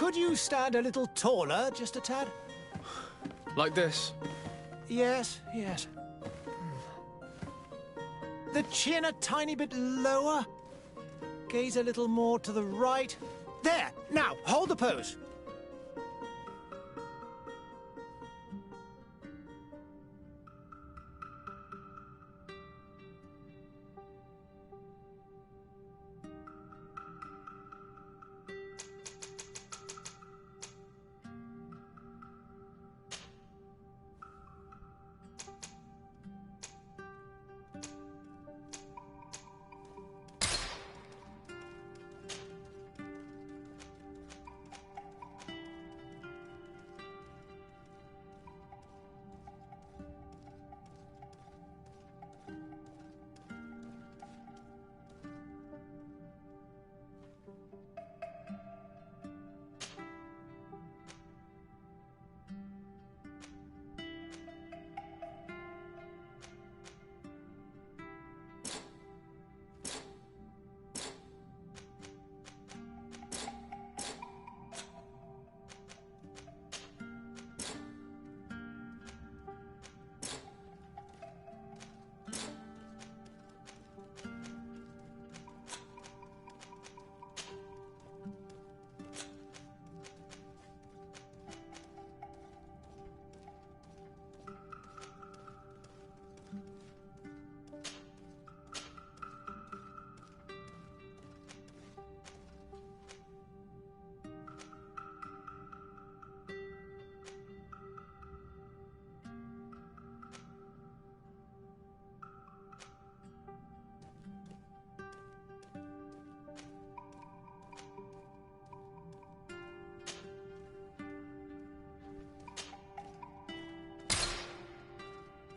Could you stand a little taller, just a tad? Like this? Yes, yes. The chin a tiny bit lower. Gaze a little more to the right. There! Now, hold the pose.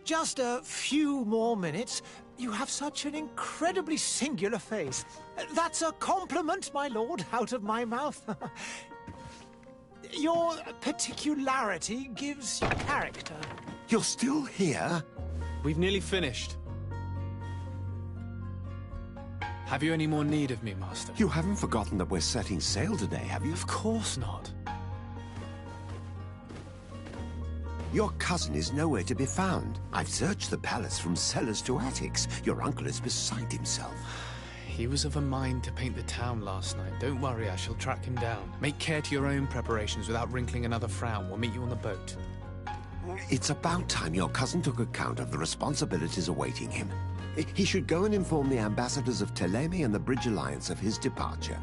Just a few more minutes. You have such an incredibly singular face. That's a compliment, my lord, out of my mouth. Your particularity gives you character. You're still here? We've nearly finished. Have you any more need of me, Master? You haven't forgotten that we're setting sail today, have you? Of course not. Your cousin is nowhere to be found. I've searched the palace from cellars to attics. Your uncle is beside himself. He was of a mind to paint the town last night. Don't worry, I shall track him down. Make care to your own preparations without wrinkling another frown. We'll meet you on the boat. It's about time your cousin took account of the responsibilities awaiting him. He should go and inform the ambassadors of Ptolemy and the Bridge Alliance of his departure.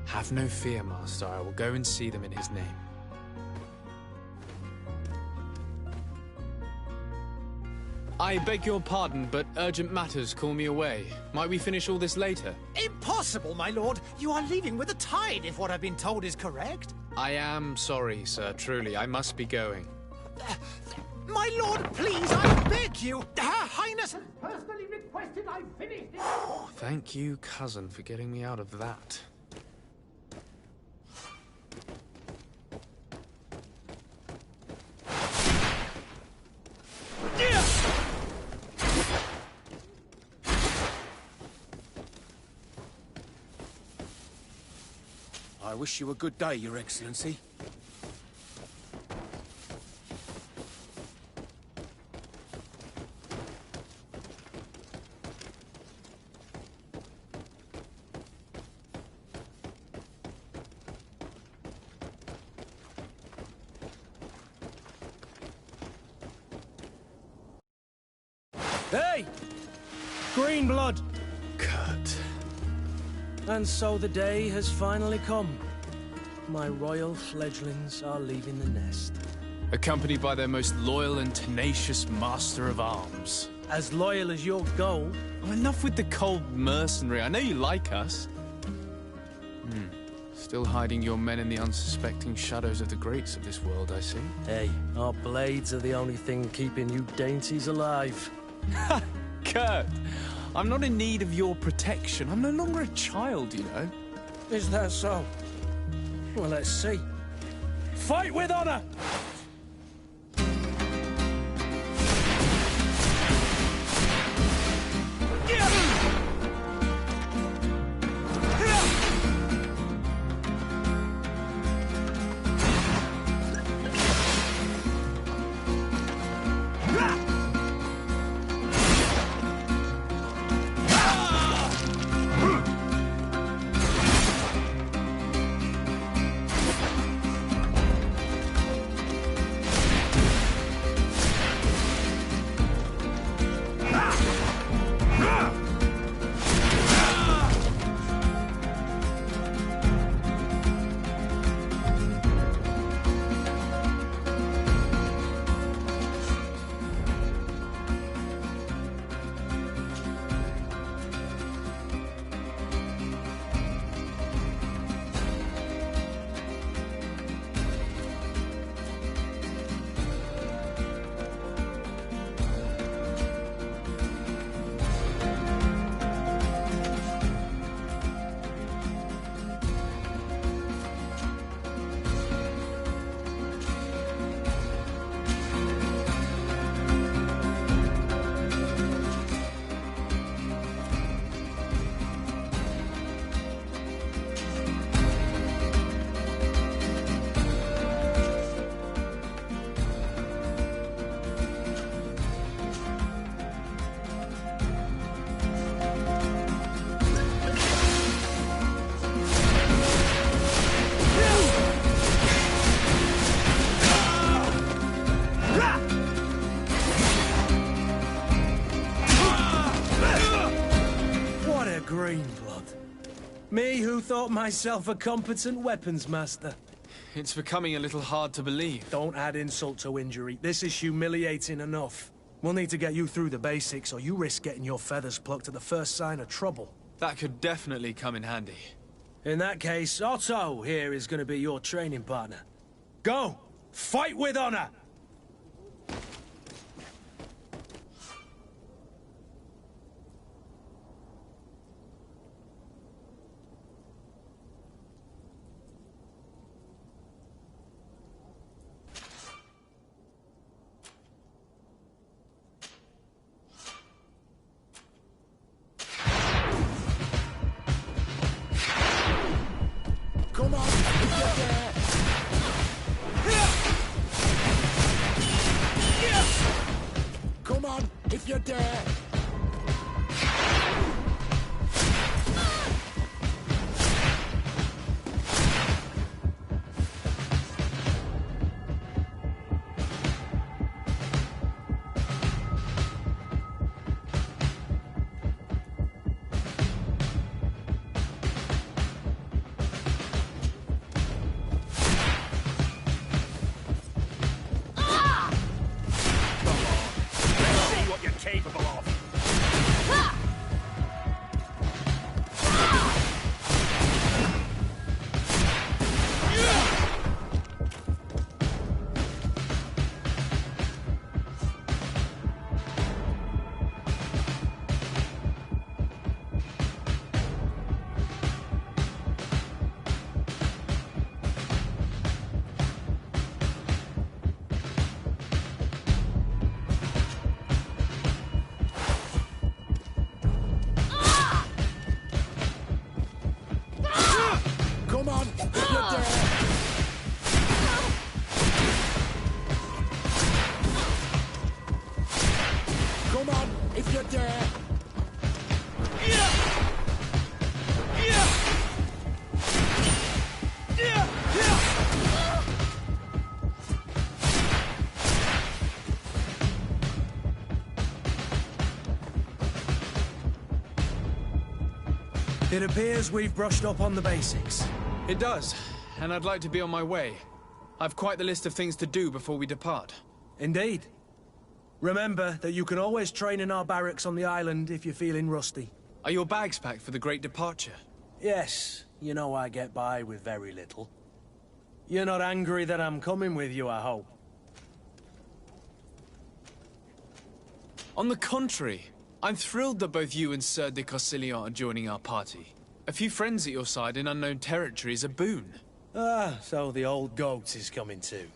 Have no fear, Master. I will go and see them in his name. I beg your pardon, but urgent matters call me away. Might we finish all this later? Impossible, my lord. You are leaving with the tide, if what I've been told is correct. I am sorry, sir. Truly, I must be going. My lord, please, I beg you. Her Highness has personally requested I finish this. Thank you, cousin, for getting me out of that. I wish you a good day, Your Excellency. Hey! Green blood! Kurt. And so the day has finally come. My royal fledglings are leaving the nest. Accompanied by their most loyal and tenacious master of arms. As loyal as your gold. Oh, enough with the cold mercenary. I know you like us. Still hiding your men in the unsuspecting shadows of the greats of this world, I see. Hey, our blades are the only thing keeping you dainties alive. Ha! Kurt! I'm not in need of your protection. I'm no longer a child, you know. Is that so? Well, let's see. Fight with honor! thought myself a competent weapons master. It's becoming a little hard to believe. Don't add insult to injury. This is humiliating enough. We'll need to get you through the basics, or you risk getting your feathers plucked at the first sign of trouble. That could definitely come in handy. In that case, Otto here is going to be your training partner. Go! Fight with honor! Come on, get there! Come on, if you dare! Capable of. Come on, if you dare! Come on, if you dare! It appears we've brushed up on the basics. It does, and I'd like to be on my way. I've quite the list of things to do before we depart. Indeed. Remember that you can always train in our barracks on the island if you're feeling rusty. Are your bags packed for the great departure? Yes, you know I get by with very little. You're not angry that I'm coming with you, I hope. On the contrary, I'm thrilled that both you and Sir de Corsillon are joining our party. A few friends at your side in unknown territory is a boon. Ah, so the old goat is coming too.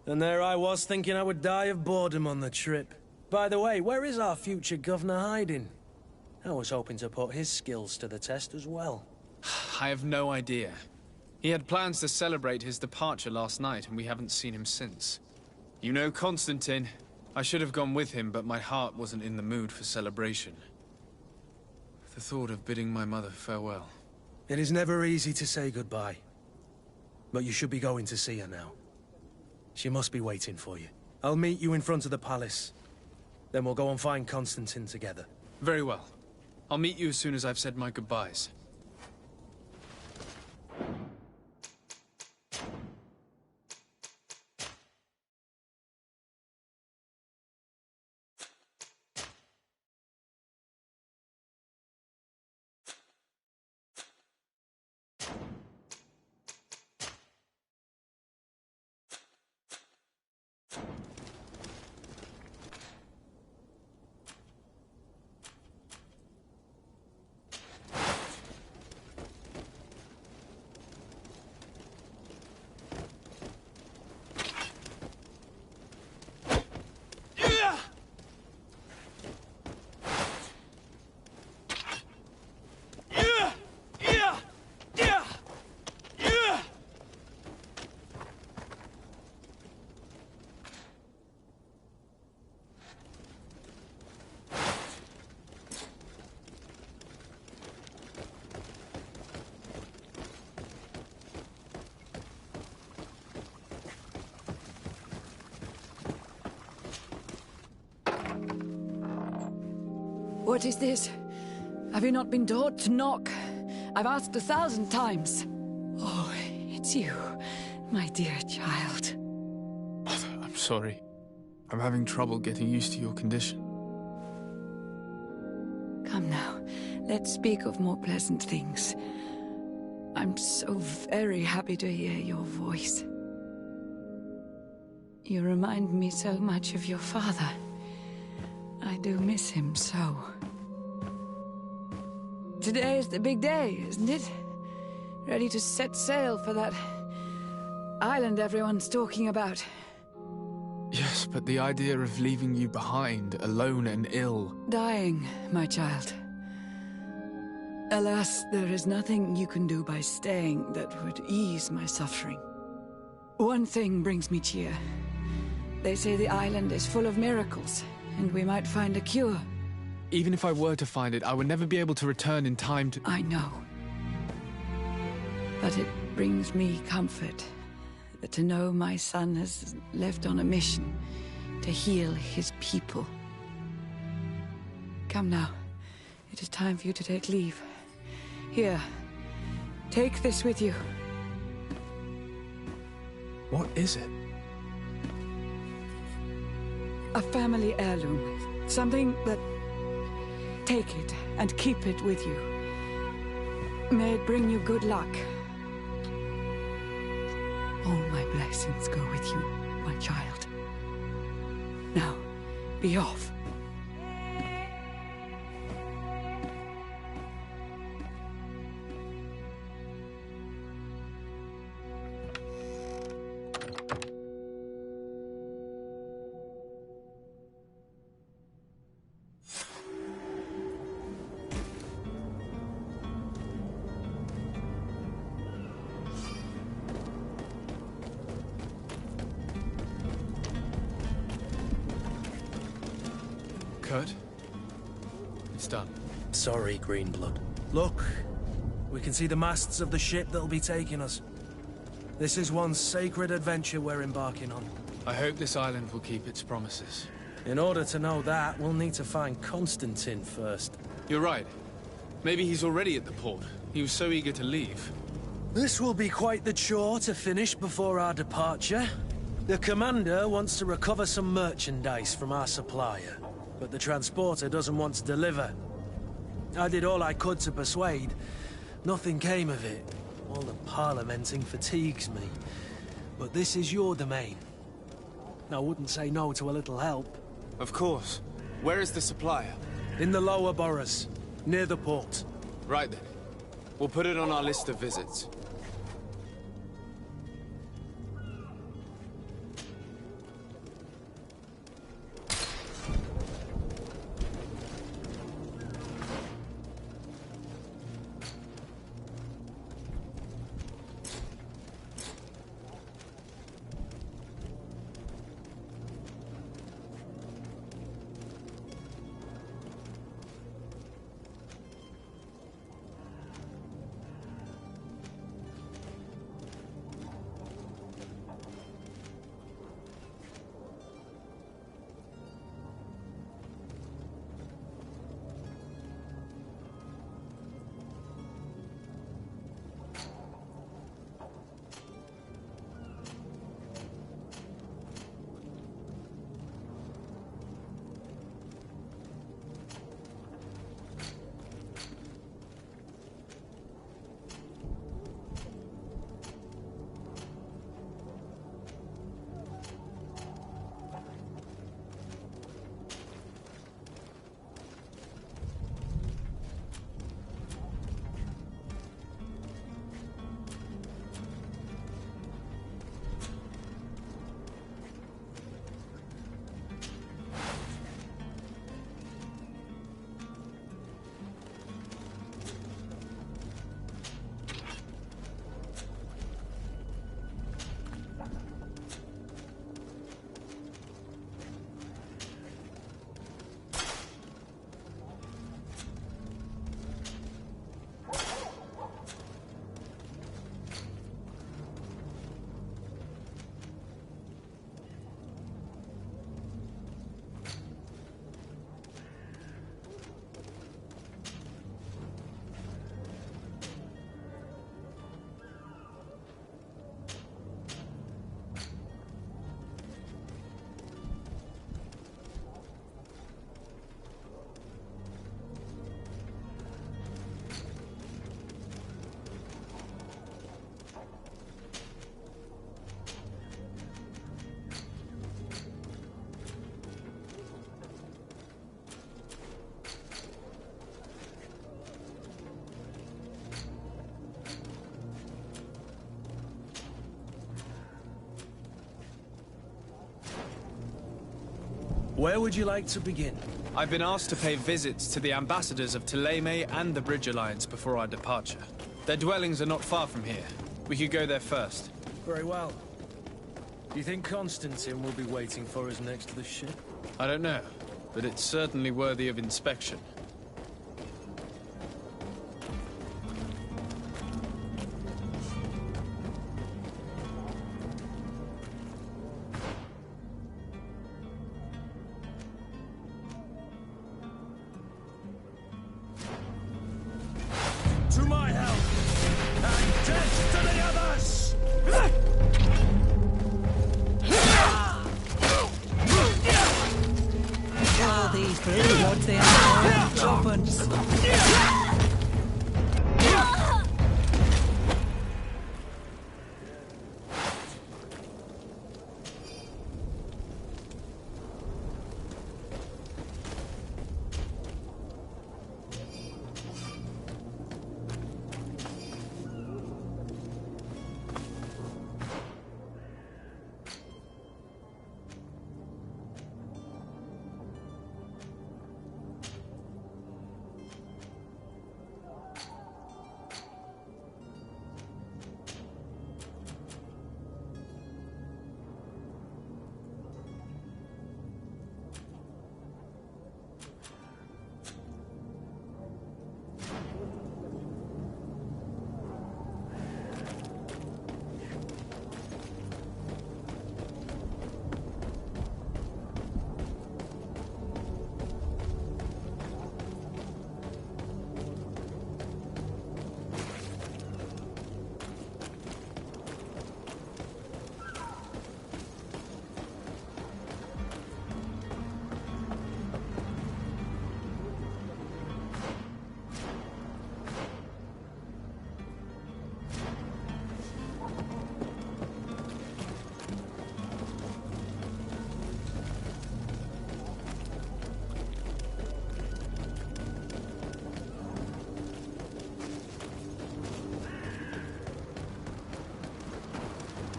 And there I was thinking I would die of boredom on the trip. By the way, where is our future governor hiding? I was hoping to put his skills to the test as well. I have no idea. He had plans to celebrate his departure last night, and we haven't seen him since. You know Constantine. I should have gone with him, but my heart wasn't in the mood for celebration. The thought of bidding my mother farewell. It is never easy to say goodbye. But you should be going to see her now. She must be waiting for you. I'll meet you in front of the palace. Then we'll go and find Constantine together. Very well. I'll meet you as soon as I've said my goodbyes. What is this? Have you not been taught to knock? I've asked 1,000 times. Oh, it's you, my dear child. Mother, I'm sorry. I'm having trouble getting used to your condition. Come now, let's speak of more pleasant things. I'm so very happy to hear your voice. You remind me so much of your father. I do miss him so. Today is the big day, isn't it? Ready to set sail for that island everyone's talking about. Yes, but the idea of leaving you behind, alone and ill... Dying, my child. Alas, there is nothing you can do by staying that would ease my suffering. One thing brings me cheer. They say the island is full of miracles, and we might find a cure. Even if I were to find it, I would never be able to return in time to... I know. But it brings me comfort to know my son has left on a mission to heal his people. Come now. It is time for you to take leave. Here, take this with you. What is it? A family heirloom. Something that... Take it and keep it with you. May it bring you good luck. All my blessings go with you, my child. Now, be off. Kurt? It's done. Sorry, Greenblood. Look, we can see the masts of the ship that'll be taking us. This is one sacred adventure we're embarking on. I hope this island will keep its promises. In order to know that, we'll need to find Constantine first. You're right. Maybe he's already at the port. He was so eager to leave. This will be quite the chore to finish before our departure. The commander wants to recover some merchandise from our supplier, but the transporter doesn't want to deliver. I did all I could to persuade. Nothing came of it. All the parliamenting fatigues me. But this is your domain. I wouldn't say no to a little help. Of course. Where is the supplier? In the lower boroughs, near the port. Right then. We'll put it on our list of visits. Where would you like to begin? I've been asked to pay visits to the ambassadors of Toledo and the Bridge Alliance before our departure. Their dwellings are not far from here. We could go there first. Very well. Do you think Constantine will be waiting for us next to the ship? I don't know, but it's certainly worthy of inspection. To my help! And death to the others! All these bloods, they are tuppence.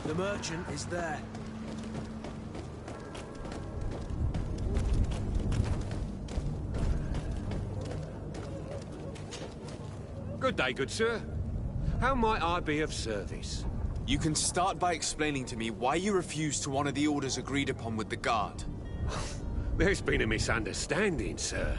The merchant is there. Good day, good sir. How might I be of service? You can start by explaining to me why you refused to honor the orders agreed upon with the guard. There's been a misunderstanding, sir.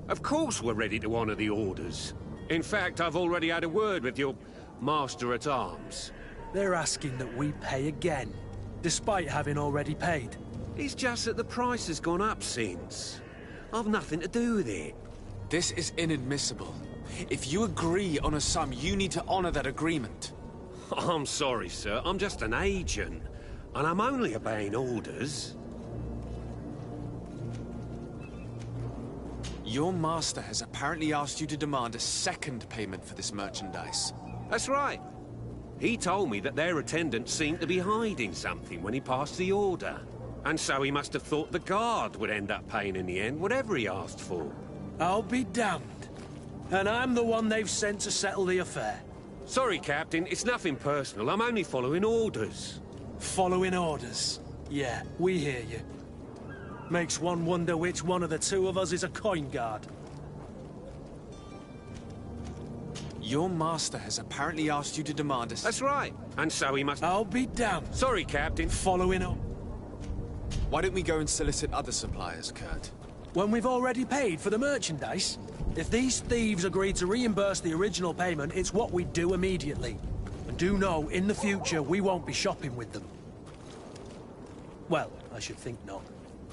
Of course we're ready to honor the orders. In fact, I've already had a word with your master-at-arms. They're asking that we pay again, despite having already paid. It's just that the price has gone up since. I've nothing to do with it. This is inadmissible. If you agree on a sum, you need to honor that agreement. I'm sorry, sir. I'm just an agent. And I'm only obeying orders. Your master has apparently asked you to demand a second payment for this merchandise. That's right. He told me that their attendant seemed to be hiding something when he passed the order. And so he must have thought the guard would end up paying in the end, whatever he asked for. I'll be damned. And I'm the one they've sent to settle the affair. Sorry, Captain. It's nothing personal. I'm only following orders. Following orders? Yeah, we hear you. Makes one wonder which one of the two of us is a coin guard. Your master has apparently asked you to demand a... That's right. And so he must... I'll be damned. Sorry, Captain. Following on. Why don't we go and solicit other suppliers, Kurt? When we've already paid for the merchandise? If these thieves agree to reimburse the original payment, it's what we do immediately. And do know, in the future, we won't be shopping with them. Well, I should think not.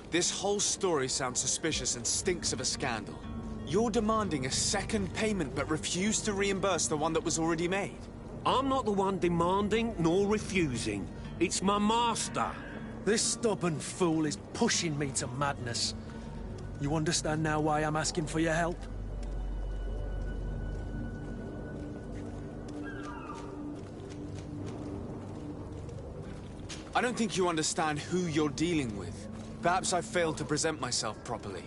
This whole story sounds suspicious and stinks of a scandal. You're demanding a second payment but refuse to reimburse the one that was already made. I'm not the one demanding nor refusing. It's my master. This stubborn fool is pushing me to madness. You understand now why I'm asking for your help? I don't think you understand who you're dealing with. Perhaps I failed to present myself properly.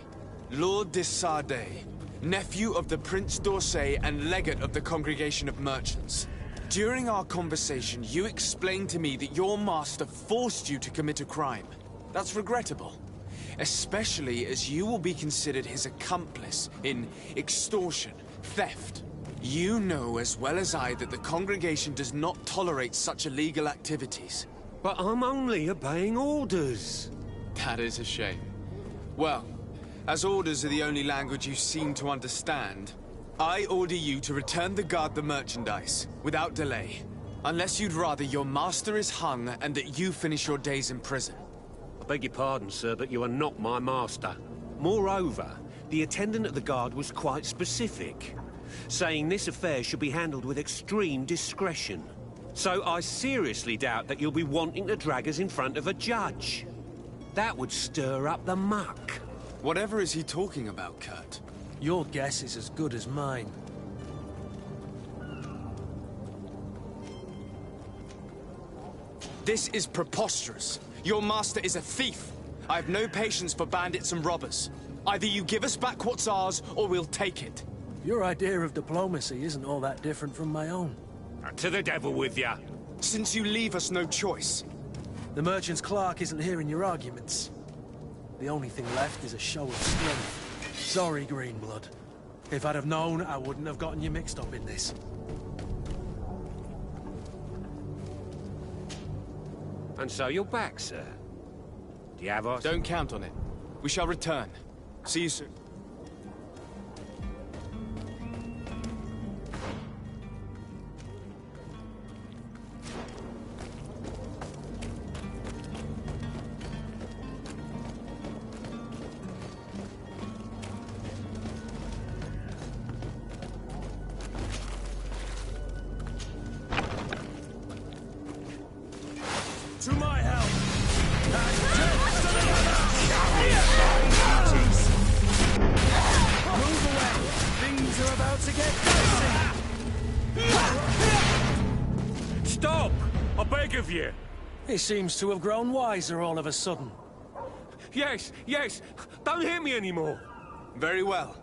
Lord de Sardet, nephew of the Prince d'Orsay and legate of the Congregation of Merchants. During our conversation, you explained to me that your master forced you to commit a crime. That's regrettable. especially as you will be considered his accomplice in extortion, theft. You know as well as I that the congregation does not tolerate such illegal activities. But I'm only obeying orders. That is a shame. Well, as orders are the only language you seem to understand, I order you to return the guard the merchandise, without delay. Unless you'd rather your master is hung and that you finish your days in prison. I beg your pardon, sir, but you are not my master. Moreover, the attendant at the guard was quite specific, saying this affair should be handled with extreme discretion. So I seriously doubt that you'll be wanting to drag us in front of a judge. That would stir up the muck. Whatever is he talking about, Kurt? Your guess is as good as mine. This is preposterous. Your master is a thief. I have no patience for bandits and robbers. Either you give us back what's ours, or we'll take it. Your idea of diplomacy isn't all that different from my own. To the devil with ya. Since you leave us no choice. The merchant's clerk isn't hearing your arguments. The only thing left is a show of strength. Sorry, Greenblood. If I'd have known, I wouldn't have gotten you mixed up in this. And so you're back, sir. Do you have us? Don't count on it. We shall return. See you soon. To my help! Move away! Things are about to get dicey! Stop! I beg of you! He seems to have grown wiser all of a sudden. Yes, yes! Don't hit me anymore! Very well.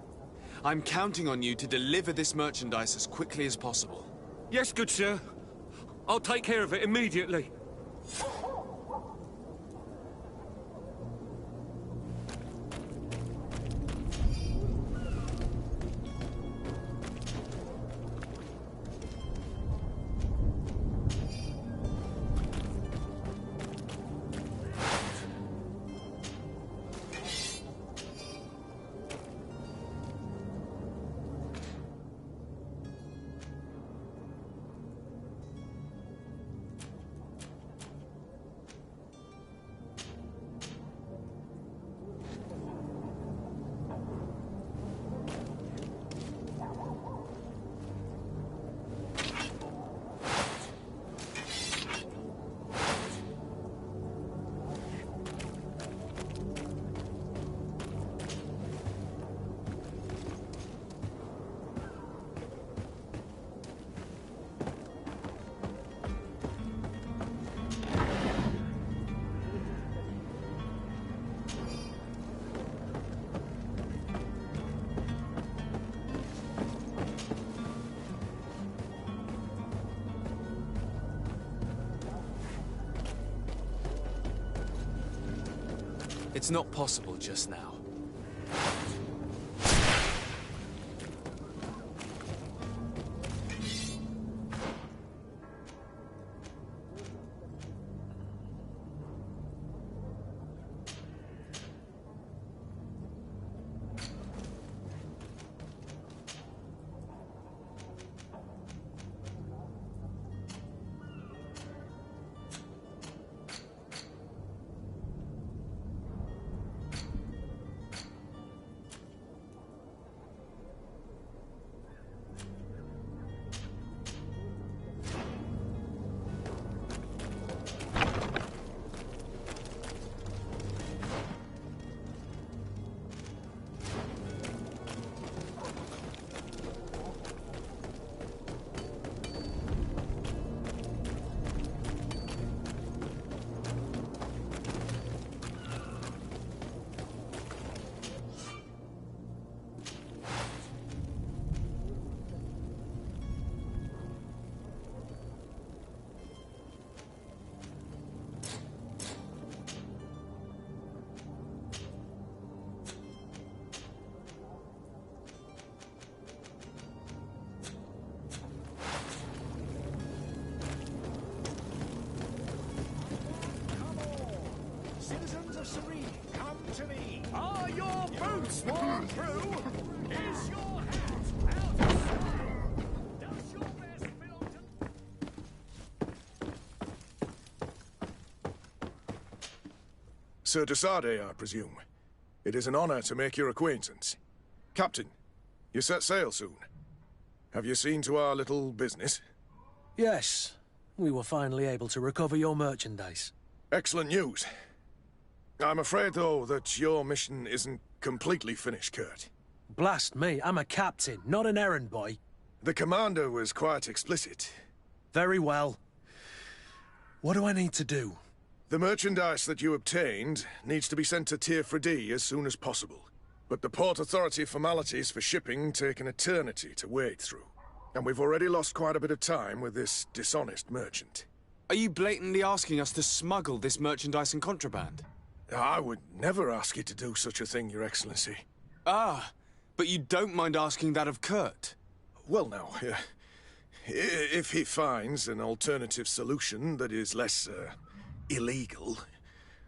I'm counting on you to deliver this merchandise as quickly as possible. Yes, good sir. I'll take care of it immediately. It's not possible just now. of Serene, come to me. Are your boots worn through? Is your hat out of style? Does your vest belong to... Sir Desade, I presume. It is an honor to make your acquaintance. Captain, you set sail soon. Have you seen to our little business? Yes. We were finally able to recover your merchandise. Excellent news. I'm afraid, though, that your mission isn't completely finished, Kurt. Blast me, I'm a captain, not an errand boy. The commander was quite explicit. Very well. What do I need to do? The merchandise that you obtained needs to be sent to Tier 4D as soon as possible. But the Port Authority formalities for shipping take an eternity to wade through. And we've already lost quite a bit of time with this dishonest merchant. Are you blatantly asking us to smuggle this merchandise and contraband? I would never ask you to do such a thing, Your Excellency. Ah, but you don't mind asking that of Kurt? Well, now, if he finds an alternative solution that is less, illegal,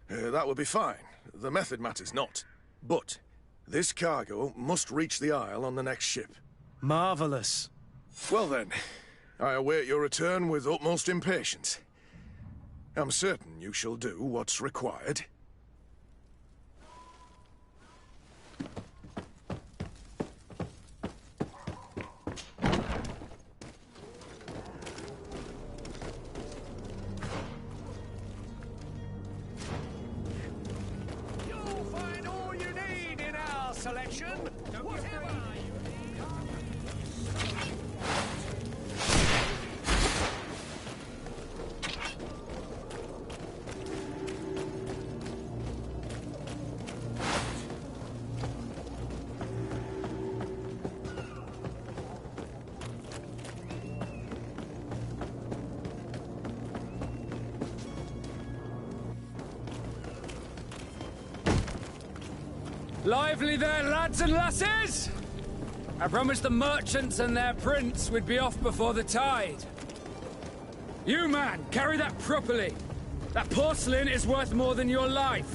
that would be fine. The method matters not. But this cargo must reach the Isle on the next ship. Marvelous. Well then, I await your return with utmost impatience. I'm certain you shall do what's required. You'll find all you need in our selection. Whatever you need. Lively there, lads and lasses! I promised the merchants and their prince we'd be off before the tide. You, man, carry that properly. That porcelain is worth more than your life.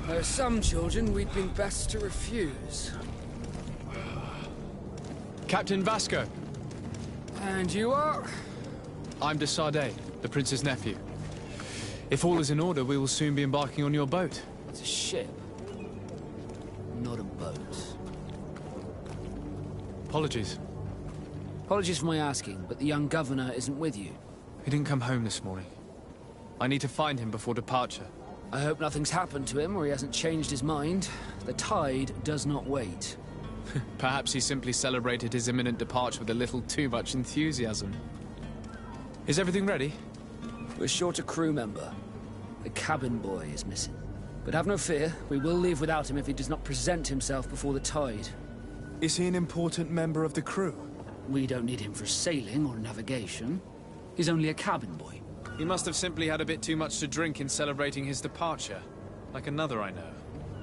There are some children we'd been best to refuse. Captain Vasco. And you are? I'm Desade, the prince's nephew. If all is in order, we will soon be embarking on your boat. It's a ship, not a boat. Apologies. Apologies for my asking, but the young governor isn't with you. He didn't come home this morning. I need to find him before departure. I hope nothing's happened to him or he hasn't changed his mind. The tide does not wait. Perhaps he simply celebrated his imminent departure with a little too much enthusiasm. Is everything ready? We're short a crew member. The cabin boy is missing. But have no fear, we will leave without him if he does not present himself before the tide. Is he an important member of the crew? We don't need him for sailing or navigation. He's only a cabin boy. He must have simply had a bit too much to drink in celebrating his departure. Like another I know.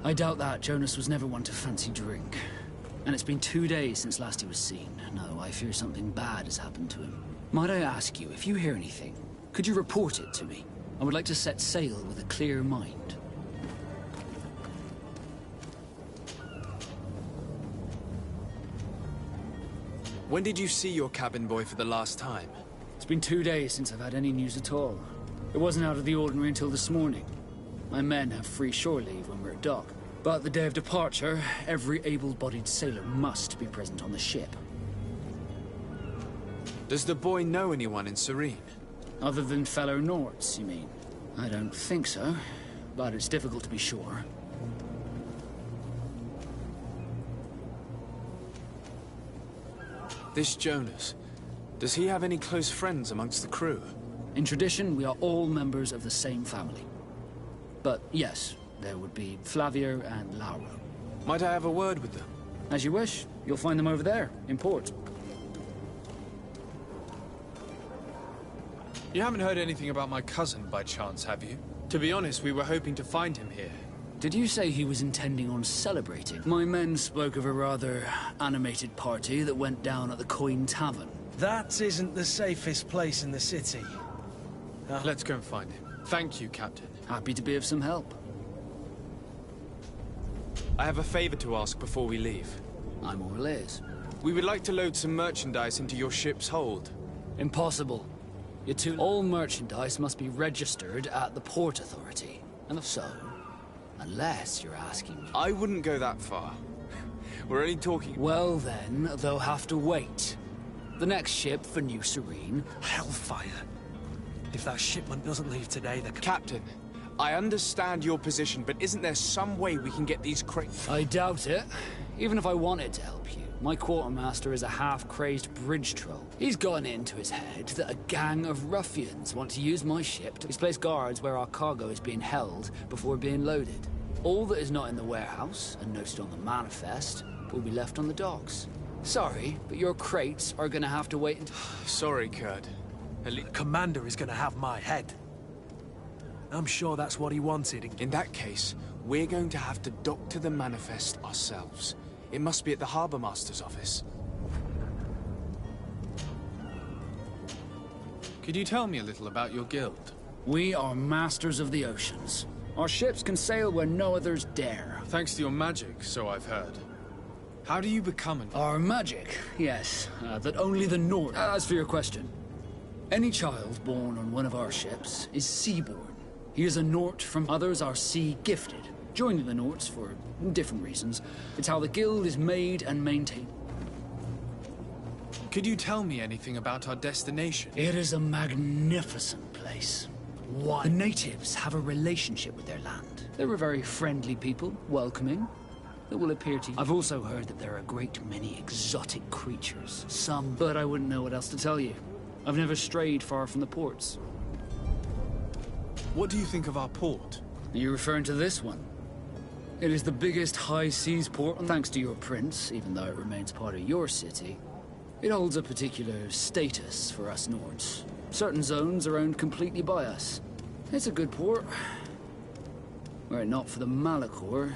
I doubt that. Jonas was never one to fancy drink. And it's been 2 days since last he was seen. No, I fear something bad has happened to him. Might I ask you, if you hear anything, could you report it to me? I would like to set sail with a clear mind. When did you see your cabin boy for the last time? It's been 2 days since I've had any news at all. It wasn't out of the ordinary until this morning. My men have free shore leave when we're at dock. But the day of departure, every able-bodied sailor must be present on the ship. Does the boy know anyone in Serene? Other than fellow Nords, you mean? I don't think so, but it's difficult to be sure. This Jonas, does he have any close friends amongst the crew? In tradition, we are all members of the same family. But yes, there would be Flavio and Lauro. Might I have a word with them? As you wish. You'll find them over there, in port. You haven't heard anything about my cousin by chance, have you? To be honest, we were hoping to find him here. Did you say he was intending on celebrating? My men spoke of a rather animated party that went down at the Coin Tavern. That isn't the safest place in the city. Let's go and find him. Thank you, Captain. Happy to be of some help. I have a favor to ask before we leave. I'm all ears. We would like to load some merchandise into your ship's hold. Impossible. All merchandise must be registered at the Port Authority. And so, unless you're asking me... I wouldn't go that far. We're only talking... Well then, they'll have to wait. The next ship for New Serene... Hellfire. If that shipment doesn't leave today, the... Captain, I understand your position, but isn't there some way we can get these crates... I doubt it. Even if I wanted to help you. My quartermaster is a half-crazed bridge troll. He's gotten into his head that a gang of ruffians want to use my ship to place guards where our cargo is being held before being loaded. All that is not in the warehouse, and noted on the manifest, will be left on the docks. Sorry, but your crates are gonna have to wait until... Sorry, Kurt. Commander is gonna have my head. I'm sure that's what he wanted. In that case, we're going to have to dock to the manifest ourselves. It must be at the Harbour Master's office. Could you tell me a little about your guild? We are masters of the oceans. Our ships can sail where no others dare. Thanks to your magic, so I've heard. How do you become an... Our magic, yes. That only the North... As for your question, any child born on one of our ships is seaborn. He is a Nort from others are sea-gifted. Joining the Norts for different reasons. It's how the guild is made and maintained. Could you tell me anything about our destination? It is a magnificent place. The natives have a relationship with their land. They're a very friendly people, welcoming. That will appear to you. I've also heard that there are a great many exotic creatures. Some, but I wouldn't know what else to tell you. I've never strayed far from the ports. What do you think of our port? Are you referring to this one? It is the biggest high seas port, and thanks to your prince, even though it remains part of your city, it holds a particular status for us Nords. Certain zones are owned completely by us. It's a good port. Were it not for the Malachor...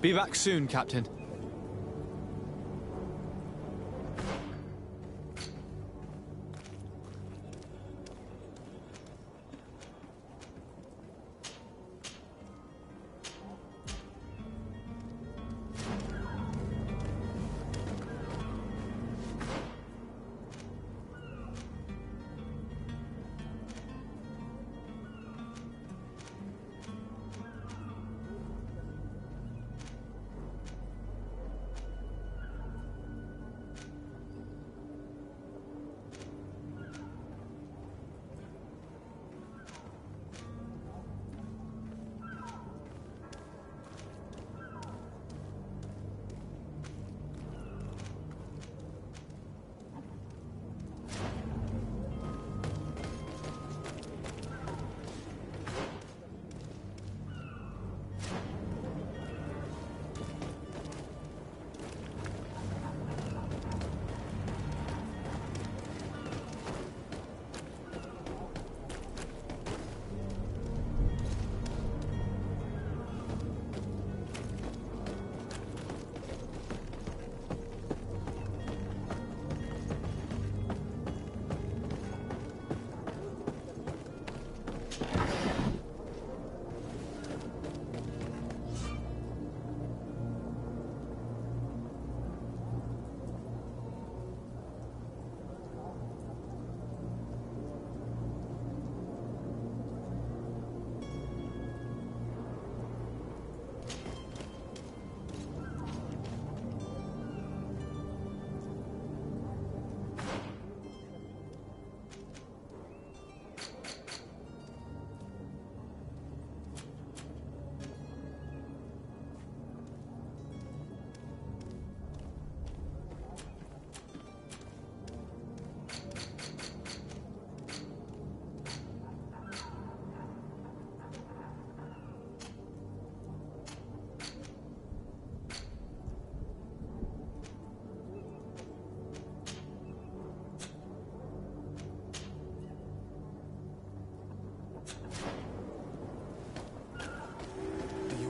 Be back soon, Captain.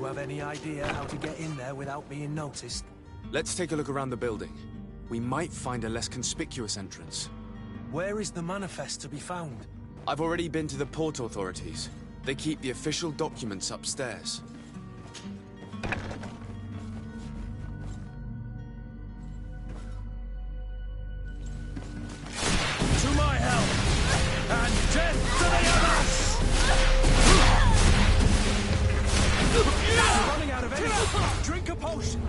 you have any idea how to get in there without being noticed? Let's take a look around the building. We might find a less conspicuous entrance. Where is the manifest to be found? I've already been to the port authorities. They keep the official documents upstairs. To my help! And death to the others! You're running out of energy! Drink a potion!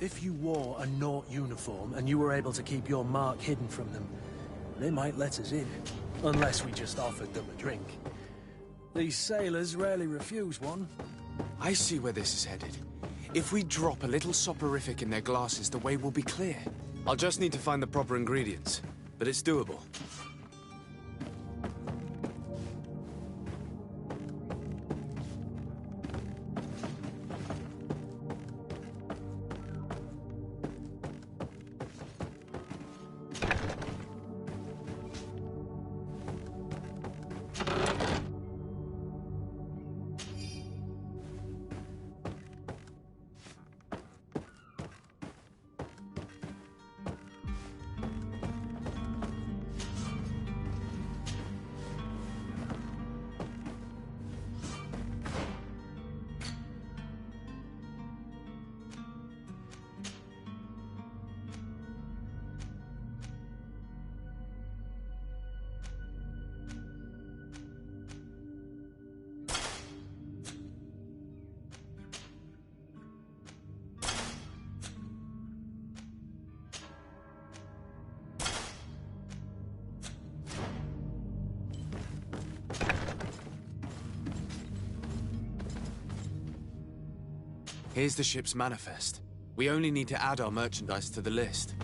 If you wore a Naut uniform and you were able to keep your mark hidden from them, they might let us in. Unless we just offered them a drink. These sailors rarely refuse one. I see where this is headed. If we drop a little soporific in their glasses, the way will be clear. I'll just need to find the proper ingredients, but it's doable. Here's the ship's manifest. We only need to add our merchandise to the list.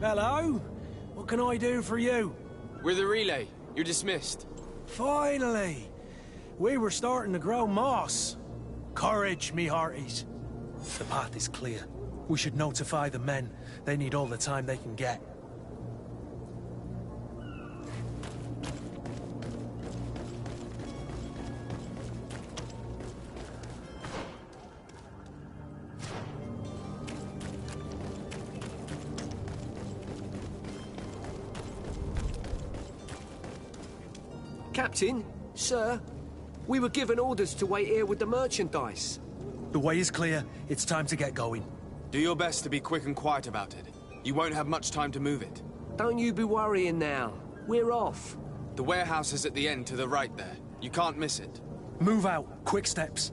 Hello? What can I do for you? We're the relay. You're dismissed. Finally! We were starting to grow moss. Courage, me hearties. The path is clear. We should notify the men. They need all the time they can get. Captain, sir, we were given orders to wait here with the merchandise. The way is clear. It's time to get going. Do your best to be quick and quiet about it. You won't have much time to move it. Don't you be worrying now. We're off. The warehouse is at the end to the right there. You can't miss it. Move out. Quick steps.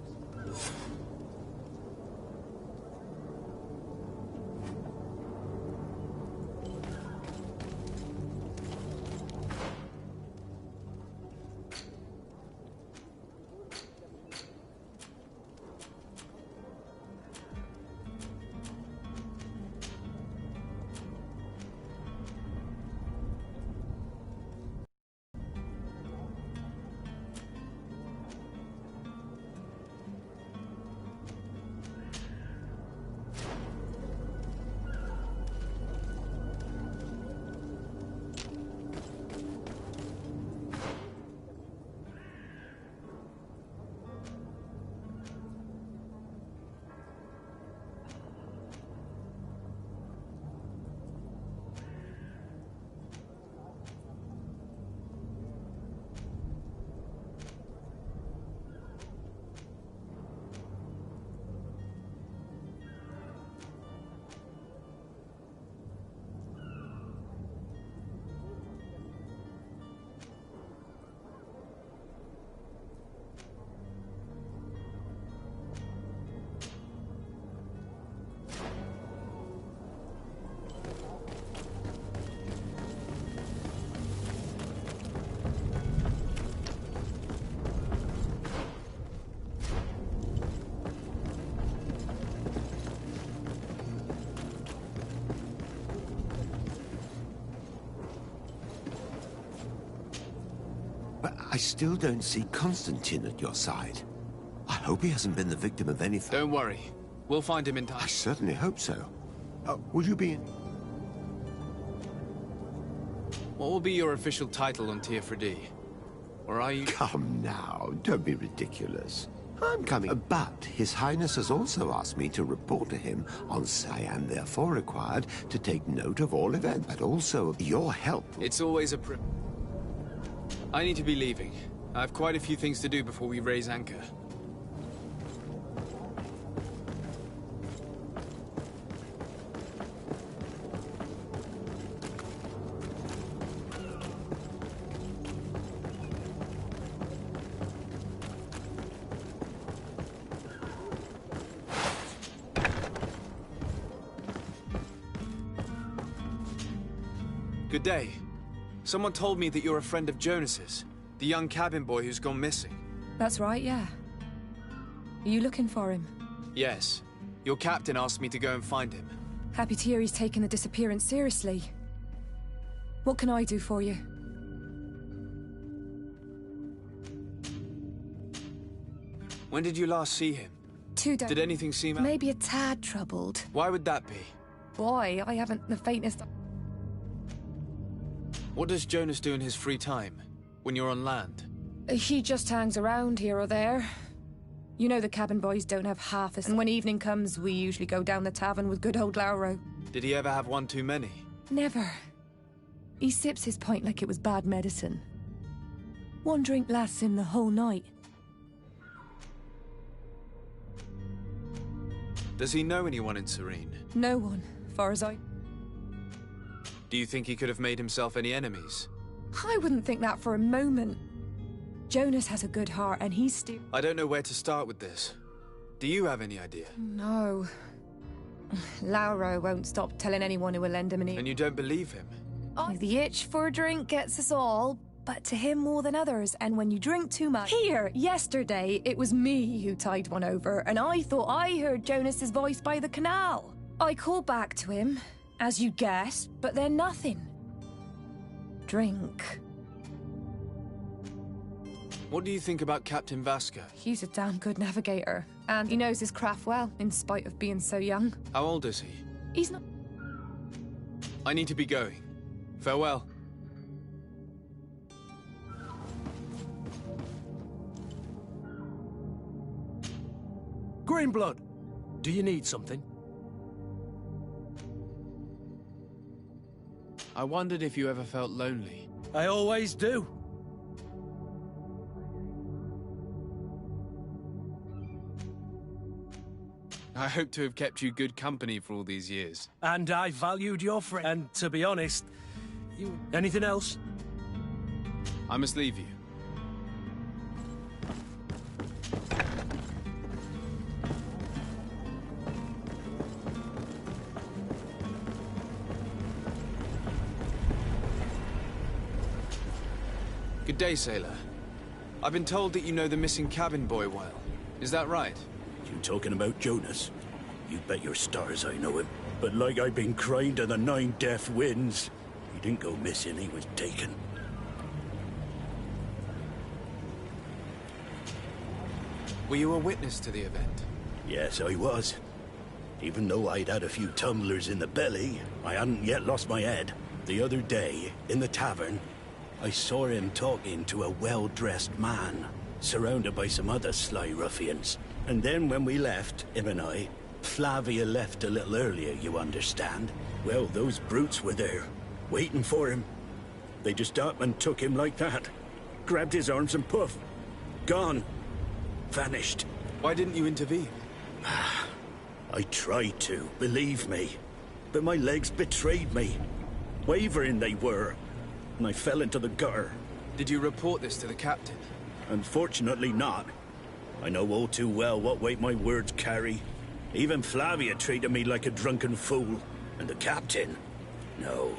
But I still don't see Constantine at your side. I hope he hasn't been the victim of anything. Don't worry. We'll find him in time. I certainly hope so. Will you be in? What will be your official title on Tier 4D? Or are you... Come now, don't be ridiculous. I'm coming. But His Highness has also asked me to report to him on I am therefore required to take note of all events, but also of your help. It's always a I need to be leaving. I have quite a few things to do before we raise anchor. Good day. Someone told me that you're a friend of Jonas's, the young cabin boy who's gone missing. That's right, yeah. Are you looking for him? Yes. Your captain asked me to go and find him. Happy to hear he's taken the disappearance seriously. What can I do for you? When did you last see him? 2 days. Did anything seem... Maybe a tad troubled. Why would that be? Boy, I haven't the faintest... What does Jonas do in his free time, when you're on land? He just hangs around here or there. You know the cabin boys don't have half a... And when evening comes, we usually go down the tavern with good old Lauro. Did he ever have one too many? Never. He sips his pint like it was bad medicine. One drink lasts him the whole night. Does he know anyone in Serene? No one, far as I... Do you think he could have made himself any enemies? I wouldn't think that for a moment. Jonas has a good heart, and he's still... I don't know where to start with this. Do you have any idea? No. Lauro won't stop telling anyone who will lend him an ear. And you don't believe him? The itch for a drink gets us all, but to him more than others, and when you drink too much... Here, yesterday, it was me who tied one over, and I thought I heard Jonas's voice by the canal. I called back to him, as you guess, but they're nothing. Drink. What do you think about Captain Vasco? He's a damn good navigator, and he knows his craft well, in spite of being so young. How old is he? He's not... I need to be going. Farewell. Greenblood, do you need something? I wondered if you ever felt lonely. I always do. I hope to have kept you good company for all these years. And I valued your friend. And to be honest, you... Anything else? I must leave you. Good day, sailor. I've been told that you know the missing cabin boy well. Is that right? You talking about Jonas? You bet your stars I know him. But like I've been crying to the 9 deaf winds, he didn't go missing, he was taken. Were you a witness to the event? Yes, I was. Even though I'd had a few tumblers in the belly, I hadn't yet lost my head. The other day, in the tavern, I saw him talking to a well-dressed man, surrounded by some other sly ruffians. And then when we left, him and I, Flavia left a little earlier, you understand. Well, those brutes were there, waiting for him. They just up and took him like that. Grabbed his arms and poof. Gone. Vanished. Why didn't you intervene? I tried to, believe me. But my legs betrayed me. Wavering they were. And I fell into the gutter. Did you report this to the captain? Unfortunately not. I know all too well what weight my words carry. Even Flavia treated me like a drunken fool. And the captain? No,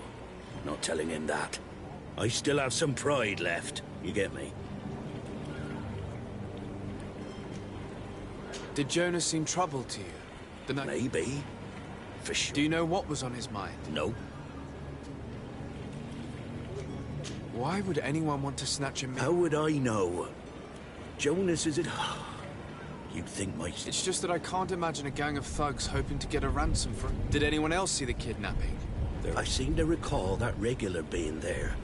not telling him that. I still have some pride left, you get me? Did Jonas seem troubled to you? The night... Maybe. For sure. Do you know what was on his mind? No. Why would anyone want to snatch him? How would I know? Jonas is it? You'd think my... It's just that I can't imagine a gang of thugs hoping to get a ransom for him. Did anyone else see the kidnapping? I seem to recall that regular being there.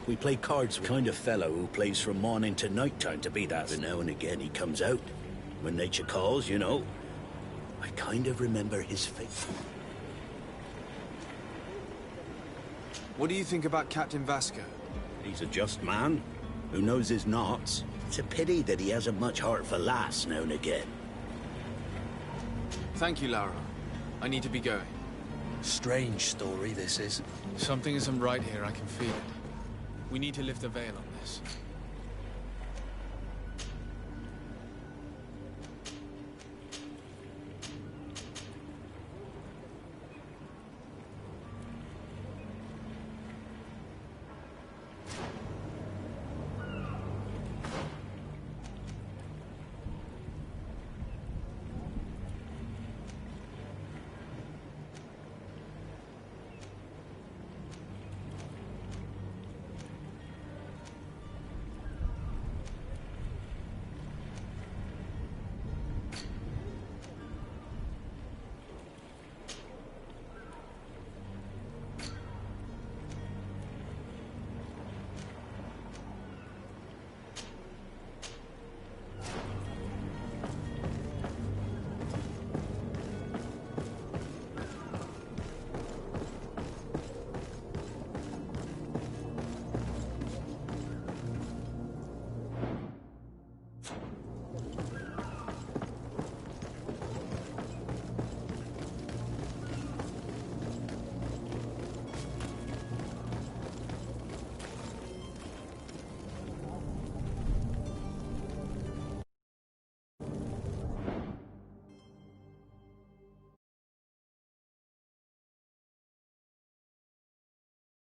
We play cards with kind of fellow who plays from morning to night time to be that. But now and again he comes out. When nature calls, you know. I kind of remember his face. What do you think about Captain Vasco? He's a just man who knows his knots. It's a pity that he hasn't much heart for lass now and again. Thank you, Lara. I need to be going. Strange story, this is. Something isn't right here, I can feel it. We need to lift the veil on this.